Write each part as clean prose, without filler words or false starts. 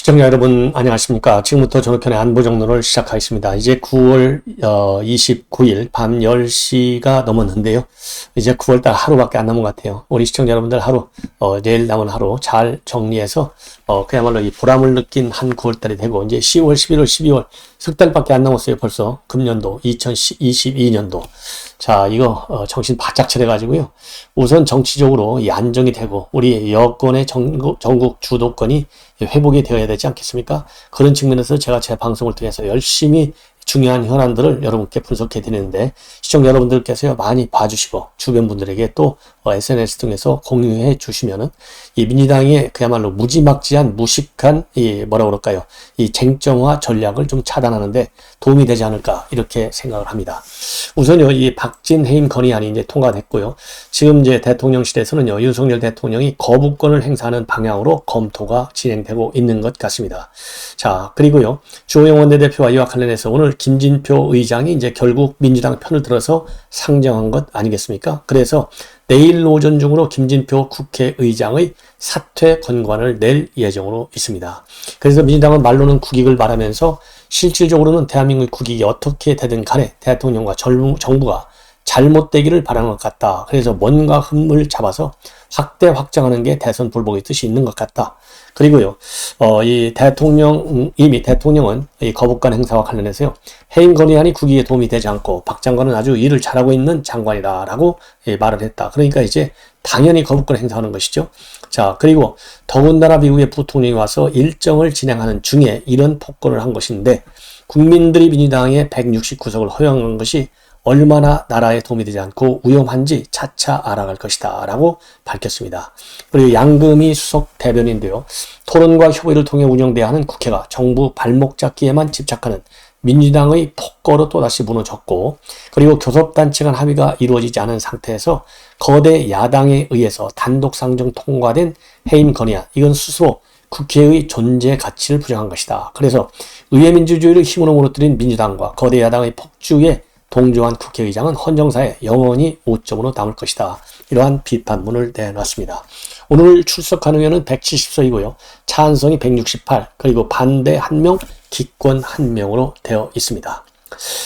시청자 여러분 안녕하십니까. 지금부터 전우편의 안보정론을 시작하겠습니다. 이제 9월 29일 밤 10시가 넘었는데요. 이제 9월달 하루밖에 안 남은 것 같아요. 우리 시청자 여러분들 하루 내일 남은 하루 잘 정리해서 그야말로 이 보람을 느낀 한 9월달이 되고, 이제 10월, 11월, 12월 석 달밖에 안 남았어요. 벌써 금년도 2022년도. 자, 이거 정신 바짝 차려가지고요. 우선 정치적으로 이 안정이 되고 우리 여권의 전국 주도권이 회복이 되어야 되지 않겠습니까? 그런 측면에서 제가 제 방송을 통해서 열심히 중요한 현안들을 여러분께 분석해 드리는데, 시청자 여러분들께서 많이 봐주시고 주변 분들에게 또 SNS 통해서 공유해 주시면은 이 민주당의 그야말로 무지막지한 무식한 이 쟁점화 전략을 좀 차단하는데 도움이 되지 않을까, 이렇게 생각을 합니다. 우선요, 이 박진 해임 건의안이 이제 통과됐고요. 지금 이제 대통령실에서는요, 윤석열 대통령이 거부권을 행사하는 방향으로 검토가 진행되고 있는 것 같습니다. 자, 그리고요, 주호영 원내대표와 이와 관련해서 오늘 김진표 의장이 이제 결국 민주당 편을 들어서 상정한 것 아니겠습니까? 그래서 내일 오전 중으로 김진표 국회의장의 사퇴 권고안을 낼 예정으로 있습니다. 그래서 민주당은 말로는 국익을 말하면서 실질적으로는 대한민국의 국익이 어떻게 되든 간에 대통령과 정부가 잘못되기를 바라는 것 같다. 그래서 뭔가 흠을 잡아서 확대 확장하는 게 대선 불복의 뜻이 있는 것 같다. 그리고요, 이미 대통령은 이 거부권 행사와 관련해서요, 해임 건의안이 국익에 도움이 되지 않고 박 장관은 아주 일을 잘하고 있는 장관이다라고 말을 했다. 그러니까 이제 당연히 거부권 행사하는 것이죠. 자, 그리고 더군다나 미국의 부통령이 와서 일정을 진행하는 중에 이런 폭거를 한 것인데, 국민들이 민주당의 169석을 허용한 것이 얼마나 나라에 도움이 되지 않고 위험한지 차차 알아갈 것이다 라고 밝혔습니다. 그리고 양금희 수석 대변인도요, 토론과 협의를 통해 운영돼야 하는 국회가 정부 발목 잡기에만 집착하는 민주당의 폭거로 또다시 무너졌고, 그리고 교섭단체 간 합의가 이루어지지 않은 상태에서 거대 야당에 의해서 단독 상정 통과된 해임 건의안, 이건 스스로 국회의 존재 가치를 부정한 것이다. 그래서 의회 민주주의를 힘으로 무너뜨린 민주당과 거대 야당의 폭주에 동조한 국회의장은 헌정사에 영원히 오점으로 남을 것이다. 이러한 비판문을 내놨습니다. 오늘 출석한 의원은 170석이고요. 찬성이 168, 그리고 반대 1명, 기권 1명으로 되어 있습니다.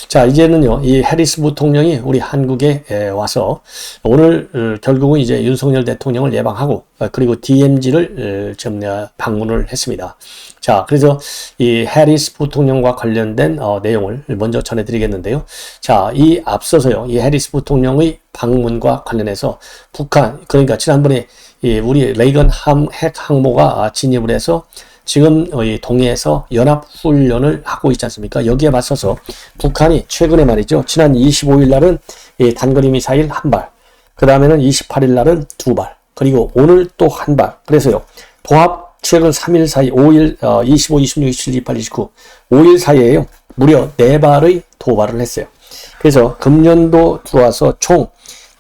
자, 이제는요, 이 해리스 부통령이 우리 한국에 와서 오늘 결국은 이제 윤석열 대통령을 예방하고, 그리고 DMZ를 방문을 했습니다. 자, 그래서 이 해리스 부통령과 관련된 내용을 먼저 전해드리겠는데요. 자, 이 앞서서요, 이 해리스 부통령의 방문과 관련해서 북한, 그러니까 지난번에 우리 레이건 핵 항모가 진입을 해서 지금 이 동해에서 연합훈련을 하고 있지 않습니까? 여기에 맞서서 북한이 최근에 말이죠, 지난 25일 날은 단거리 미사일 1발, 그 다음에는 28일 날은 2발, 그리고 오늘 또 1발. 그래서요, 도합 최근 3일 사이, 5일, 25, 26, 27, 28, 29, 5일 사이에요, 무려 4발의 도발을 했어요. 그래서 금년도 들어와서 총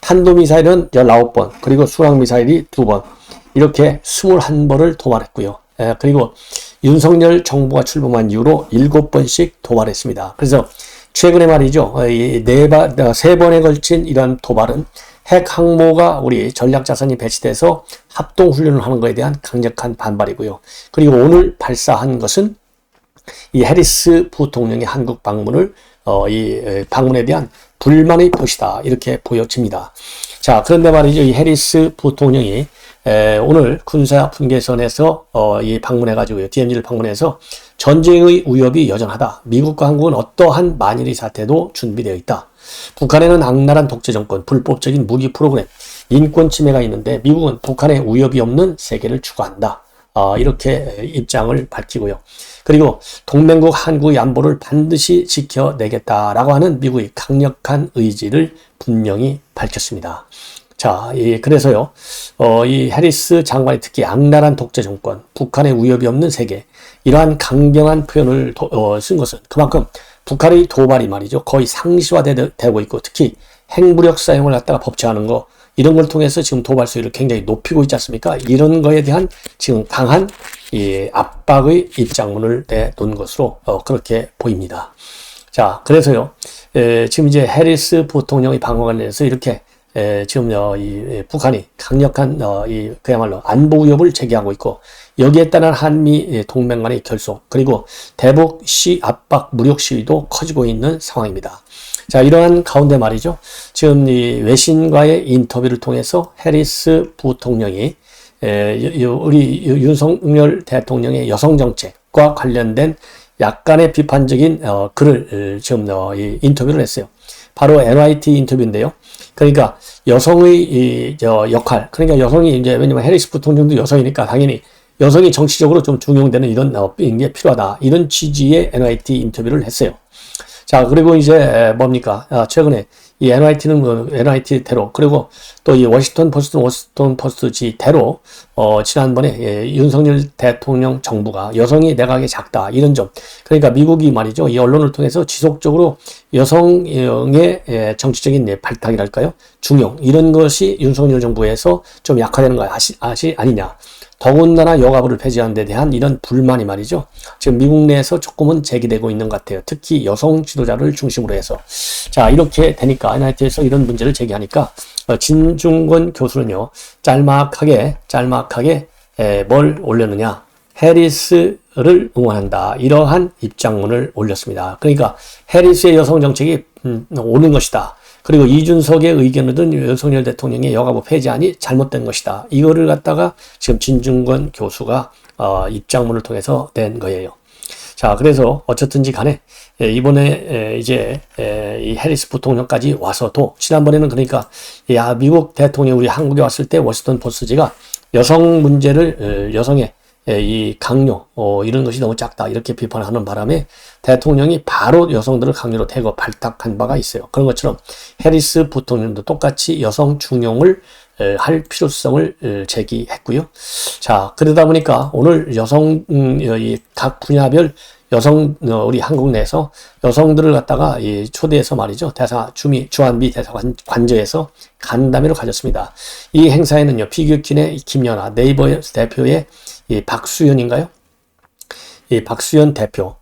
탄도미사일은 19번, 그리고 수락미사일이 2번, 이렇게 21번을 도발했고요. 그리고 윤석열 정부가 출범한 이후로 7번씩 도발했습니다. 그래서 최근에 말이죠, 3번에 걸친 이런 도발은 핵 항모가 우리 전략자산이 배치돼서 합동훈련을 하는 것에 대한 강력한 반발이고요. 그리고 오늘 발사한 것은 이 해리스 부통령의 한국 방문을 이 방문에 대한 불만의 표시다, 이렇게 보여집니다. 자, 그런데 말이죠, 이 해리스 부통령이 오늘 군사 분계선에서 이 방문해가지고요, DMZ를 방문해서 전쟁의 위협이 여전하다. 미국과 한국은 어떠한 만일의 사태도 준비되어 있다. 북한에는 악랄한 독재 정권, 불법적인 무기 프로그램, 인권 침해가 있는데 미국은 북한에 위협이 없는 세계를 추구한다. 이렇게 입장을 밝히고요. 그리고 동맹국 한국의 안보를 반드시 지켜내겠다라고 하는 미국의 강력한 의지를 분명히 밝혔습니다. 자, 그래서요, 이 해리스 장관이 특히 악랄한 독재 정권, 북한의 위협이 없는 세계, 이러한 강경한 표현을 쓴 것은 그만큼 북한의 도발이 말이죠, 거의 상시화되고 있고, 특히 핵무력 사용을 갖다가 법제하는 거, 이런 걸 통해서 지금 도발 수위를 굉장히 높이고 있지 않습니까? 이런 거에 대한 지금 강한 압박의 입장문을 내놓은 것으로 그렇게 보입니다. 자, 그래서요, 지금 이제 해리스 부통령의 방어관련해서 이렇게 지금 이 북한이 강력한 그야말로 안보 위협을 제기하고 있고 여기에 따른 한미 동맹 간의 결속 그리고 대북 압박 무력 시위도 커지고 있는 상황입니다. 자, 이러한 가운데 말이죠. 지금 이 외신과의 인터뷰를 통해서 해리스 부통령이 우리 윤석열 대통령의 여성 정책과 관련된 약간의 비판적인 글을 지금 이 인터뷰를 했어요. 바로 NYT 인터뷰인데요. 그러니까 여성의 역할, 그러니까 여성이 이제 왜냐면 해리스 부통령도 여성이니까 당연히 여성이 정치적으로 좀 중용되는 이런 게 필요하다. 이런 취지의 NYT 인터뷰를 했어요. 자, 그리고 이제 뭡니까? 최근에 이 NYT는 NYT 대로 그리고 또 이 워싱턴 포스트지 대로 지난번에 윤석열 대통령 정부가 여성이 내각에 작다 이런 점 그러니까 미국이 말이죠 이 언론을 통해서 지속적으로 여성의 정치적인 발탁이랄까요 중용 이런 것이 윤석열 정부에서 좀 약화되는 거 아니냐. 더군다나 여가부를 폐지하는 데 대한 이런 불만이 말이죠. 지금 미국 내에서 조금은 제기되고 있는 것 같아요. 특히 여성 지도자를 중심으로 해서. 자, 이렇게 되니까 NIT에서 이런 문제를 제기하니까 진중권 교수는요. 짤막하게 뭘 올렸느냐. 해리스를 응원한다. 이러한 입장문을 올렸습니다. 그러니까 해리스의 여성 정책이 옳은 것이다. 그리고 이준석의 의견을 든 윤석열 대통령의 여가부 폐지안이 잘못된 것이다. 이거를 갖다가 지금 진중권 교수가 입장문을 통해서 낸 거예요. 자, 그래서 어쨌든지 간에 이번에 이제 이 해리스 부통령까지 와서도 지난번에는 그러니까 미국 대통령 우리 한국에 왔을 때 워싱턴 포스트지가 여성 문제를 여성의 이 강요 이런 것이 너무 작다 이렇게 비판하는 바람에 대통령이 바로 여성들을 강요로 대거 발탁한 바가 있어요. 그런 것처럼 해리스 부통령도 똑같이 여성 중용을 할 필요성을 제기했고요. 자, 그러다 보니까 오늘 여성 각 분야별 여성 우리 한국 내에서 여성들을 갖다가 초대해서 말이죠. 주한미 대사관저에서 간담회를 가졌습니다. 이 행사에는요. 피규어킨의 김연아, 네이버 대표의 이 박수연인가요? 이 박수연 대표,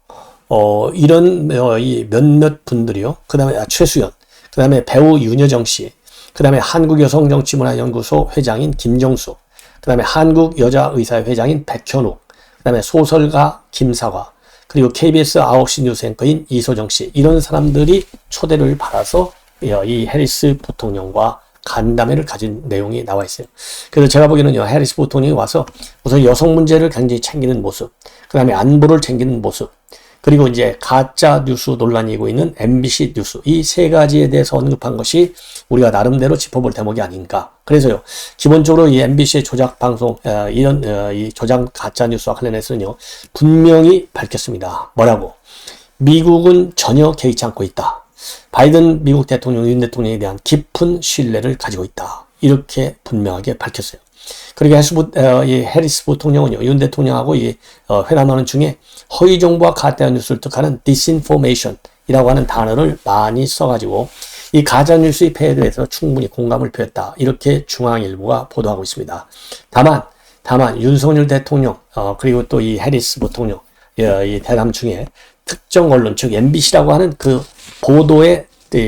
이런 이 몇몇 분들이요. 그 다음에 최수연, 그 다음에 배우 윤여정 씨, 그 다음에 한국여성정치문화연구소 회장인 김정수, 그 다음에 한국여자의사회 회장인 백현욱, 그 다음에 소설가 김사과, 그리고 KBS 9시 뉴스 앵커인 이소정 씨, 이런 사람들이 초대를 받아서 이 해리스 부통령과 간담회를 가진 내용이 나와 있어요. 그래서 제가 보기에는요, 해리스 부통령이 와서 우선 여성 문제를 굉장히 챙기는 모습, 그 다음에 안보를 챙기는 모습, 그리고 이제 가짜 뉴스 논란이 일고 있는 MBC 뉴스, 이 세 가지에 대해서 언급한 것이 우리가 나름대로 짚어볼 대목이 아닌가. 그래서요, 기본적으로 이 MBC의 조작 방송, 이런 이 조작 가짜 뉴스와 관련해서는요, 분명히 밝혔습니다. 뭐라고? 미국은 전혀 개의치 않고 있다. 바이든 미국 대통령, 윤 대통령에 대한 깊은 신뢰를 가지고 있다. 이렇게 분명하게 밝혔어요. 그리고 해리스 부통령은요, 윤 대통령하고 회담하는 중에 허위 정보와 가짜 뉴스를 뜻하는 disinformation이라고 하는 단어를 많이 써가지고 이 가짜 뉴스의 폐해에 대해서 충분히 공감을 표했다. 이렇게 중앙일보가 보도하고 있습니다. 다만 윤석열 대통령 그리고 또 이 해리스 부통령 이 대담 중에 특정 언론 즉 MBC라고 하는 그 보도의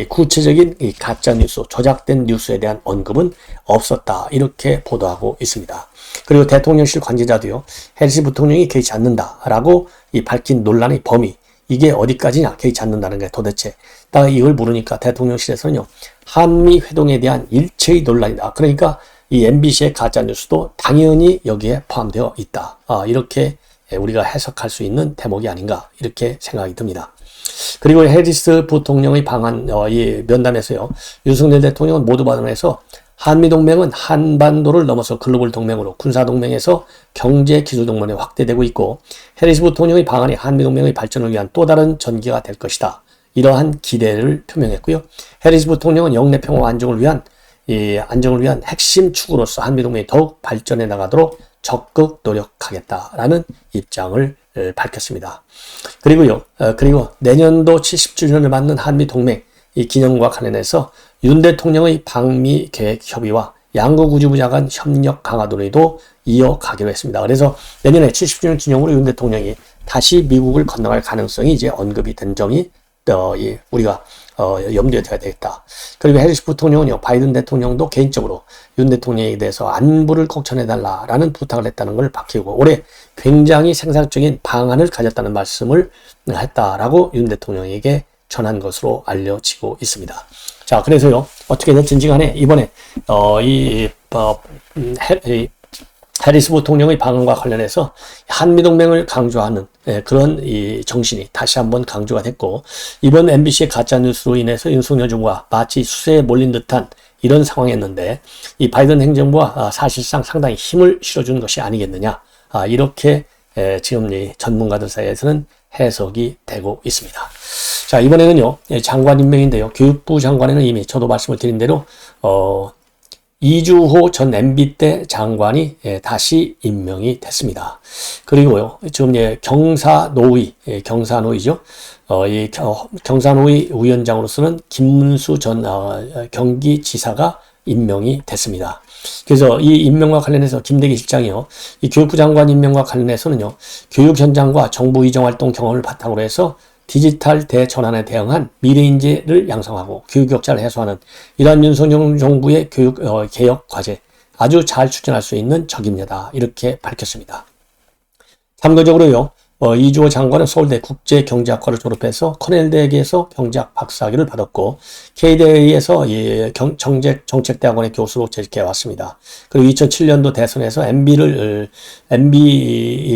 구체적인 이 가짜 뉴스, 조작된 뉴스에 대한 언급은 없었다. 이렇게 보도하고 있습니다. 그리고 대통령실 관계자도요, 해리스 부통령이 개의치 않는다라고 이 밝힌 논란의 범위, 이게 어디까지냐, 개의치 않는다는 게 도대체. 딱 이걸 물으니까 대통령실에서는요, 한미 회동에 대한 일체의 논란이다. 그러니까 이 MBC의 가짜 뉴스도 당연히 여기에 포함되어 있다. 이렇게 우리가 해석할 수 있는 대목이 아닌가, 이렇게 생각이 듭니다. 그리고 해리스 부통령의 방한 이 면담에서요, 윤석열 대통령은 모두 발언해서 한미동맹은 한반도를 넘어서 글로벌 동맹으로 군사동맹에서 경제기술동맹에 확대되고 있고 해리스 부통령의 방안이 한미동맹의 발전을 위한 또 다른 전기가 될 것이다. 이러한 기대를 표명했고요. 해리스 부통령은 영내 평화와 안정을 위한 핵심 축으로서 한미동맹이 더욱 발전해 나가도록 적극 노력하겠다라는 입장을 밝혔습니다. 그리고요, 그리고 내년도 70주년을 맞는 한미동맹 이 기념과 관련해서 윤 대통령의 방미 계획 협의와 양국 우주부장 간 협력 강화 논의도 이어가기로 했습니다. 그래서 내년에 70주년 기념으로 윤 대통령이 다시 미국을 건너갈 가능성이 이제 언급이 된 점이 우리가 염두에 둬야 되겠다. 그리고 해리스 부통령은요, 바이든 대통령도 개인적으로 윤 대통령에 대해서 안부를 꼭 전해달라라는 부탁을 했다는 걸 밝히고 올해 굉장히 생산적인 방안을 가졌다는 말씀을 했다라고 윤 대통령에게 전한 것으로 알려지고 있습니다. 자, 그래서요, 어떻게 됐든지 간에 이번에 해리스 부통령의 방언과 관련해서 한미동맹을 강조하는 그런 이 정신이 다시 한번 강조가 됐고, 이번 MBC의 가짜뉴스로 인해서 윤석열 정부가 마치 수세에 몰린 듯한 이런 상황이었는데, 이 바이든 행정부가 사실상 상당히 힘을 실어주는 것이 아니겠느냐, 이렇게 지금 이 전문가들 사이에서는 해석이 되고 있습니다. 자, 이번에는요, 장관 임명인데요. 교육부 장관에는 이미 저도 말씀을 드린 대로 이주호 전 MB 때 장관이 다시 임명이 됐습니다. 그리고요, 지금 경사노위죠. 이 경사노위 위원장으로서는 김문수 전 경기지사가 임명이 됐습니다. 그래서 이 임명과 관련해서 김대기 실장이요, 이 교육부 장관 임명과 관련해서는요, 교육 현장과 정부 이전 활동 경험을 바탕으로 해서 디지털 대전환에 대응한 미래인재를 양성하고 교육 격차를 해소하는 이러한 윤석열 정부의 교육 개혁 과제 아주 잘 추진할 수 있는 적임자다, 이렇게 밝혔습니다. 참고적으로요, 이주호 장관은 서울대 국제경제학과를 졸업해서 코넬대학에서 경제학 박사학위를 받았고 K대에서 정책대학원의 교수로 재직해 왔습니다. 그리고 2007년도 대선에서 MB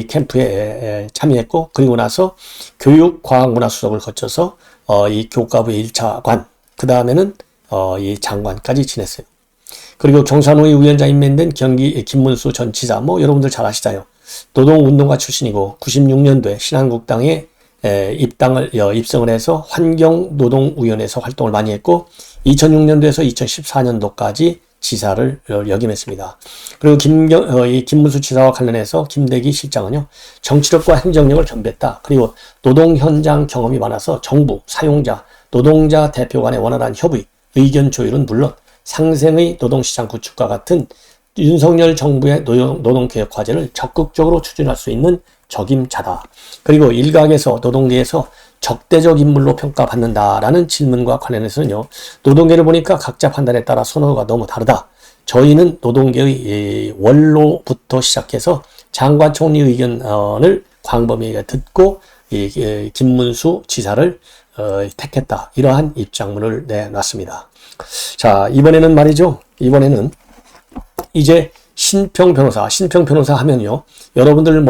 캠프에 참여했고, 그리고 나서 교육과학문화수석을 거쳐서 이 교과부의 1차관, 그 다음에는 이 장관까지 지냈어요. 그리고 경사노위 위원장 임명된 김문수 전 지사, 여러분들 잘 아시잖아요. 노동운동가 출신이고 96년도에 신한국당에 입성을 해서 환경노동위원회에서 활동을 많이 했고 2006년도에서 2014년도까지 지사를 역임했습니다. 그리고 김문수 지사와 관련해서 김대기 실장은요, 정치력과 행정력을 겸비했다. 그리고 노동 현장 경험이 많아서 정부, 사용자, 노동자 대표 간의 원활한 협의, 의견 조율은 물론 상생의 노동시장 구축과 같은 윤석열 정부의 노동개혁 과제를 적극적으로 추진할 수 있는 적임자다. 그리고 일각에서 노동계에서 적대적 인물로 평가받는다라는 질문과 관련해서는요, 노동계를 보니까 각자 판단에 따라 선호가 너무 다르다. 저희는 노동계의 원로부터 시작해서 장관 총리 의견을 광범위하게 듣고 김문수 지사를 택했다. 이러한 입장문을 내놨습니다. 자, 이번에는 말이죠. 이번에는 이제 신평 변호사 하면요, 여러분들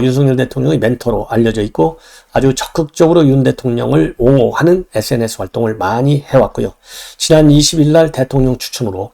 윤석열 대통령의 멘토로 알려져 있고 아주 적극적으로 윤 대통령을 옹호하는 SNS 활동을 많이 해왔고요. 지난 20일 날 대통령 추천으로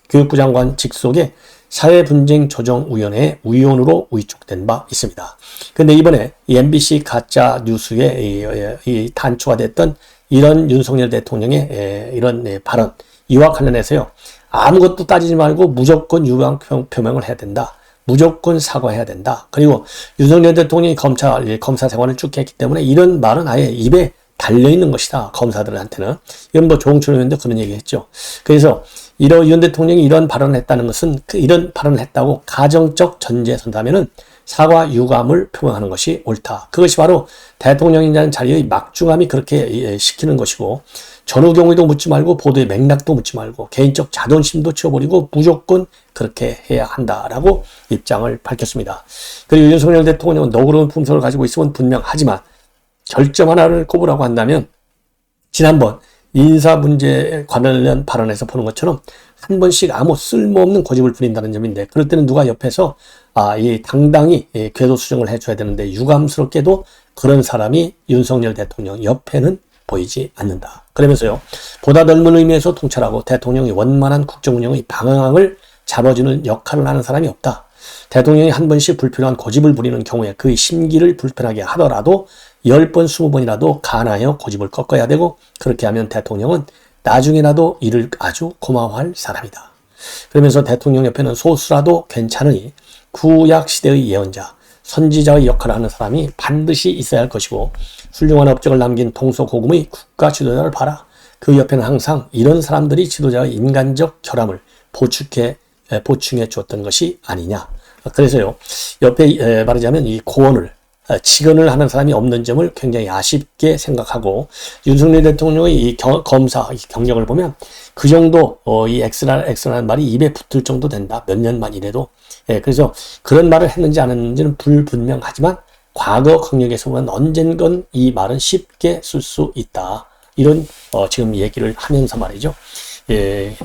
교육부 장관 직속의 사회분쟁조정위원회 위원으로 위촉된 바 있습니다. 그런데 이번에 이 MBC 가짜 뉴스에 이 단초가 됐던 이런 윤석열 대통령의 이런 발언, 이와 관련해서요, 아무것도 따지지 말고 무조건 유감 표명을 해야 된다. 무조건 사과해야 된다. 그리고 윤석열 대통령이 검사 생활을 쭉 했기 때문에 이런 말은 아예 입에 달려있는 것이다. 검사들한테는. 이건 조홍천 의원도 그런 얘기 했죠. 그래서 윤 대통령이 이런 발언을 했다는 것은 이런 발언을 했다고 가정적 전제에 선다면은 사과 유감을 표명하는 것이 옳다. 그것이 바로 대통령이라는 자리의 막중함이 그렇게 시키는 것이고, 전후 경위도 묻지 말고 보도의 맥락도 묻지 말고 개인적 자존심도 치워버리고 무조건 그렇게 해야 한다라고 입장을 밝혔습니다. 그리고 윤석열 대통령은 너그러운 품성을 가지고 있으면 분명하지만 결점 하나를 꼽으라고 한다면 지난번 인사 문제에 관련 발언에서 보는 것처럼 한 번씩 아무 쓸모없는 고집을 부린다는 점인데, 그럴 때는 누가 옆에서 이 당당히 궤도 수정을 해줘야 되는데 유감스럽게도 그런 사람이 윤석열 대통령 옆에는 보이지 않는다. 그러면서요, 보다 넓은 의미에서 통찰하고 대통령이 원만한 국정운영의 방향을 잡아주는 역할을 하는 사람이 없다. 대통령이 한 번씩 불필요한 고집을 부리는 경우에 그의 심기를 불편하게 하더라도 10번, 20번이라도 간하여 고집을 꺾어야 되고, 그렇게 하면 대통령은 나중에라도 이를 아주 고마워할 사람이다. 그러면서 대통령 옆에는 소수라도 괜찮으니 구약 시대의 예언자, 선지자의 역할을 하는 사람이 반드시 있어야 할 것이고, 훌륭한 업적을 남긴 동서고금의 국가 지도자를 봐라. 그 옆에는 항상 이런 사람들이 지도자의 인간적 결함을 보충해 주었던 것이 아니냐. 그래서요, 옆에 말하자면 이 고언을 직언을 하는 사람이 없는 점을 굉장히 아쉽게 생각하고 윤석열 대통령의 이 검사 경력을 보면 그 정도 이 X라는 말이 입에 붙을 정도 된다. 몇 년만 이래도. 예, 그래서 그런 말을 했는지 안 했는지는 불분명하지만 과거 경력에서 보면 언젠간 이 말은 쉽게 쓸 수 있다. 이런 지금 얘기를 하면서 말이죠. 예,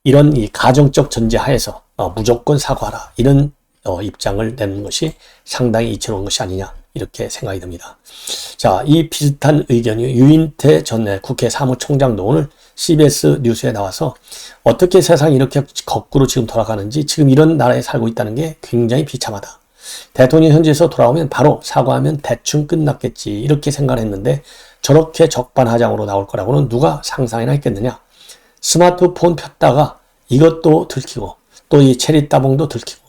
이런 이 가정적 전제 하에서 무조건 사과하라. 이런 입장을 내는 것이 상당히 이채로운 것이 아니냐 이렇게 생각이 듭니다. 자, 이 비슷한 의견이 유인태 전 국회 사무총장도 오늘 CBS 뉴스에 나와서 어떻게 세상이 이렇게 거꾸로 지금 돌아가는지 지금 이런 나라에 살고 있다는 게 굉장히 비참하다. 대통령 현지에서 돌아오면 바로 사과하면 대충 끝났겠지 이렇게 생각했는데 저렇게 적반하장으로 나올 거라고는 누가 상상이나 했겠느냐. 스마트폰 폈다가 이것도 들키고 또 이 체리 따봉도 들키고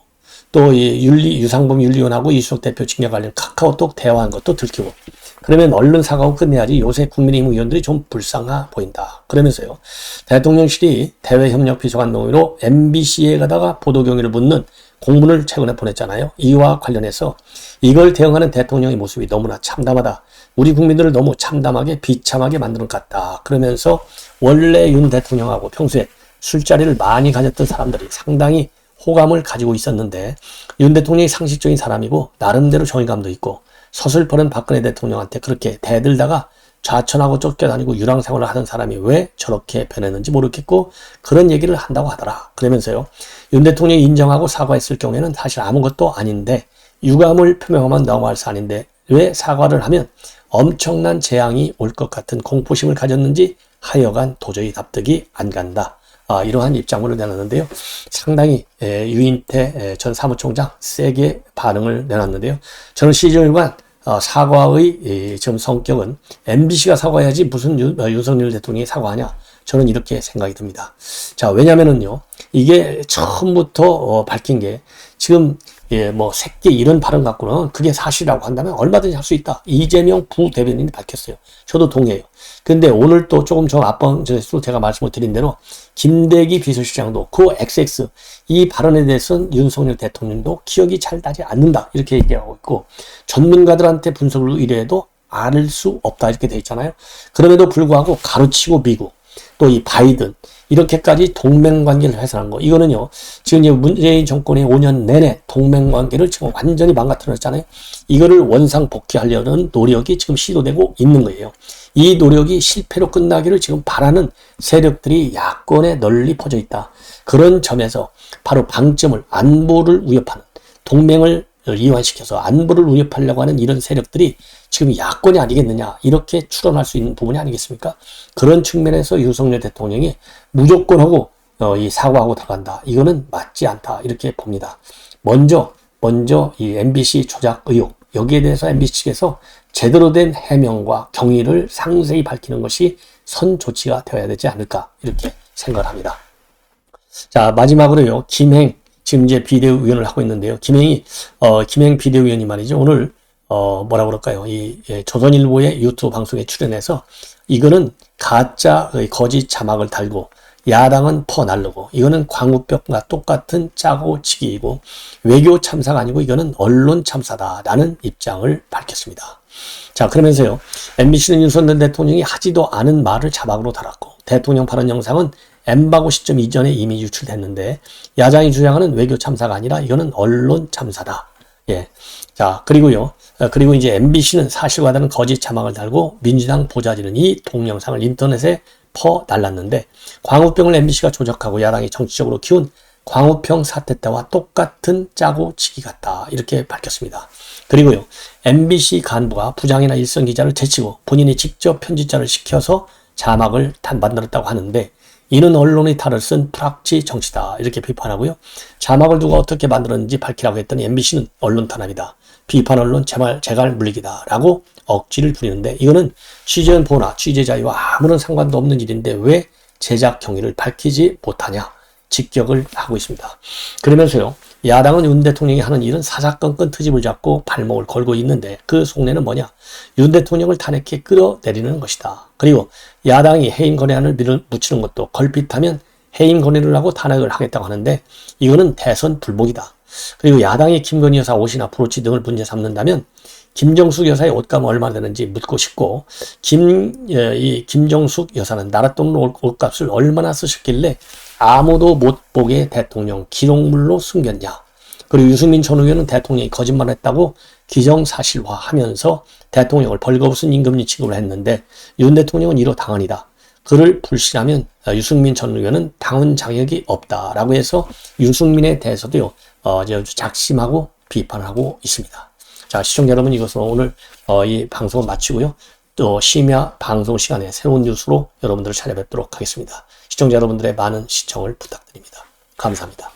또 이 유상범 윤리원하고 이수석 대표 징계 관련 카카오톡 대화한 것도 들키고 그러면 얼른 사과하고 끝내야지 요새 국민의힘 의원들이 좀 불쌍하 보인다. 그러면서요. 대통령실이 대외협력비서관 동의로 MBC에 가다가 보도경위를 묻는 공문을 최근에 보냈잖아요. 이와 관련해서 이걸 대응하는 대통령의 모습이 너무나 참담하다. 우리 국민들을 너무 참담하게 비참하게 만드는 것 같다. 그러면서 원래 윤 대통령하고 평소에 술자리를 많이 가졌던 사람들이 상당히 호감을 가지고 있었는데 윤 대통령이 상식적인 사람이고 나름대로 정의감도 있고 서슬퍼런 박근혜 대통령한테 그렇게 대들다가 좌천하고 쫓겨다니고 유랑생활을 하던 사람이 왜 저렇게 변했는지 모르겠고 그런 얘기를 한다고 하더라. 그러면서요. 윤 대통령이 인정하고 사과했을 경우에는 사실 아무것도 아닌데 유감을 표명하면 넘어갈 사안인데 왜 사과를 하면 엄청난 재앙이 올 것 같은 공포심을 가졌는지 하여간 도저히 납득이 안 간다. 이러한 입장문을 내놨는데요. 상당히 유인태 전 사무총장 세게 반응을 내놨는데요. 저는 시정일관 사과의 지금 성격은 MBC가 사과해야지 무슨 윤석열 대통령이 사과하냐. 저는 이렇게 생각이 듭니다. 자, 왜냐면은요. 이게 처음부터 밝힌 게 지금 새끼 이런 발언 갖고는 그게 사실이라고 한다면 얼마든지 할 수 있다. 이재명 부대변인이 밝혔어요. 저도 동의해요. 근데 오늘 또 조금 앞번에서 제가 말씀을 드린 대로 김대기 비서실장도 그 XX 이 발언에 대해서는 윤석열 대통령도 기억이 잘 나지 않는다. 이렇게 얘기하고 있고 전문가들한테 분석을 의뢰해도 알 수 없다. 이렇게 돼 있잖아요. 그럼에도 불구하고 가르치고 미국 또 이 바이든 이렇게까지 동맹관계를 훼손한 거. 이거는요. 지금 이제 문재인 정권이 5년 내내 동맹관계를 지금 완전히 망가뜨렸잖아요. 이거를 원상복귀하려는 노력이 지금 시도되고 있는 거예요. 이 노력이 실패로 끝나기를 지금 바라는 세력들이 야권에 널리 퍼져 있다. 그런 점에서 바로 방점을 안보를 위협하는 동맹을 이완시켜서 안보를 위협하려고 하는 이런 세력들이 지금 야권이 아니겠느냐 이렇게 추론할 수 있는 부분이 아니겠습니까? 그런 측면에서 윤석열 대통령이 무조건 하고 이 사과하고 들어간다. 이거는 맞지 않다 이렇게 봅니다. 먼저 이 MBC 조작 의혹 여기에 대해서 MBC 측에서 제대로 된 해명과 경위를 상세히 밝히는 것이 선 조치가 되어야 되지 않을까 이렇게 생각을 합니다. 자, 마지막으로요. 김행 지금 이제 비대위원을 하고 있는데요. 김행 비대위원이 말이죠. 오늘 뭐라 그럴까요? 조선일보의 유튜브 방송에 출연해서 이거는 가짜 거짓 자막을 달고 야당은 퍼날르고 이거는 광우병과 똑같은 짜고치기이고 외교 참사가 아니고 이거는 언론 참사다라는 입장을 밝혔습니다. 자, 그러면서요. MBC는 윤석열 대통령이 하지도 않은 말을 자막으로 달았고 대통령 발언 영상은 엠바고 시점 이전에 이미 유출됐는데 야당이 주장하는 외교 참사가 아니라 이거는 언론 참사다. 예. 자, 그리고 이제 MBC는 사실과 다른 거짓 자막을 달고 민주당 보좌진은 이 동영상을 인터넷에 퍼날랐는데 광우병을 MBC가 조작하고 야당이 정치적으로 키운 광우병 사태 때와 똑같은 짜고치기 같다. 이렇게 밝혔습니다. 그리고요. MBC 간부가 부장이나 일선 기자를 제치고 본인이 직접 편집자를 시켜서 자막을 만들었다고 하는데 이는 언론의 탈을 쓴 프락치 정치다. 이렇게 비판하고요. 자막을 누가 어떻게 만들었는지 밝히라고 했더니 MBC는 언론 탄압이다. 비판 언론 재갈 물리기다. 라고 억지를 부리는데 이거는 취재원 보호나 취재 자유와 아무런 상관도 없는 일인데 왜 제작 경위를 밝히지 못하냐. 직격을 하고 있습니다. 그러면서요. 야당은 윤 대통령이 하는 일은 사사건건 트집을 잡고 발목을 걸고 있는데 그 속내는 뭐냐. 윤 대통령을 탄핵해 끌어내리는 것이다. 그리고 야당이 해임 건의안을 묻히는 것도 걸핏하면 해임 건의를 하고 탄핵을 하겠다고 하는데 이거는 대선 불복이다. 그리고 야당이 김건희 여사 옷이나 브로치 등을 문제 삼는다면 김정숙 여사의 옷값은 얼마나 되는지 묻고 싶고, 김정숙 여사는 나라 돈으로 옷값을 얼마나 쓰셨길래 아무도 못 보게 대통령 기록물로 숨겼냐. 그리고 유승민 전 의원은 대통령이 거짓말했다고 기정사실화하면서 대통령을 벌거벗은 임금님 취급을 했는데 윤 대통령은 이로 당헌이다. 그를 불신하면 유승민 전 의원은 당헌 자격이 없다라고 해서 유승민에 대해서도요, 아주 작심하고 비판하고 있습니다. 자, 시청자 여러분, 이것으로 오늘 이 방송을 마치고요. 또 심야 방송 시간에 새로운 뉴스로 여러분들을 찾아뵙도록 하겠습니다. 시청자 여러분들의 많은 시청을 부탁드립니다. 감사합니다.